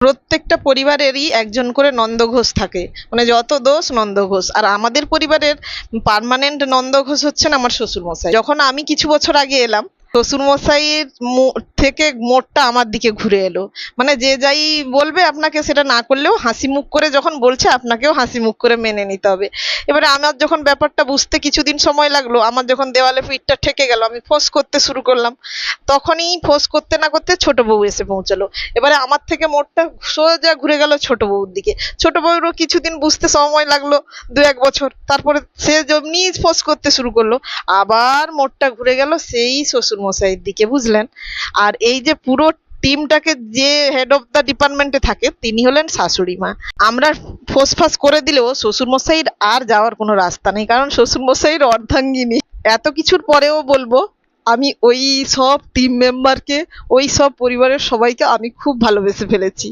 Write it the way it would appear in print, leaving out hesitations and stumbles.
প্রত্যেকটা পরিবারেরই একজন করে নন্দ ঘোষ থাকে, মানে যত দোষ নন্দ ঘোষ। আর আমাদের পরিবারের পার্মানেন্ট নন্দ ঘোষ হচ্ছেন আমার শ্বশুর মশাই। যখন আমি কিছু বছর আগে এলাম, শ্বশুর মশাইয়ের থেকে মোড়টা আমার দিকে ঘুরে এলো। মানে যে যাই বলবে আপনাকে সেটা না করলেও হাসি মুখ করে যখন বলছে আপনাকেও হাসি মুখ করে মেনে নিতে হবে। এবারে আমার যখন ব্যাপারটা বুঝতে কিছুদিন সময় লাগলো, আমার যখন দেওয়ালে পিঠটা ঠেকে গেল, আমি ফোঁস করতে শুরু করলাম, তখনই ফোঁস করতে না করতে ছোট বউ এসে পৌঁছালো। এবারে আমার থেকে মোড়টা সোজা ঘুরে গেল ছোট বউর দিকে। ছোট বউরও কিছুদিন বুঝতে সময় লাগলো, 2-1 বছর। তারপরে সে যেমনি ফোঁস করতে শুরু করলো, আবার মোড়টা ঘুরে গেল সেই শ্বশুর মশাইয়ের দিকে, বুঝলেন? আর এই যে পুরো টিমটাকে যে হেড অফ দ্য ডিপার্টমেন্টে থাকে তিনি হলেন শাশুড়ি মা। আমরা ফোঁস-ফাঁস করে দিলেও শ্বশুর মশাইয়ের আর যাওয়ার কোনো রাস্তা নেই, কারণ শ্বশুর মশাইয়ের অর্ধাঙ্গিনী। এত কিছুর পরেও বলবো, আমি ওই সব টিম মেম্বারকে, ওই সব পরিবারের সবাইকে আমি খুব ভালোবেসে ফেলেছি।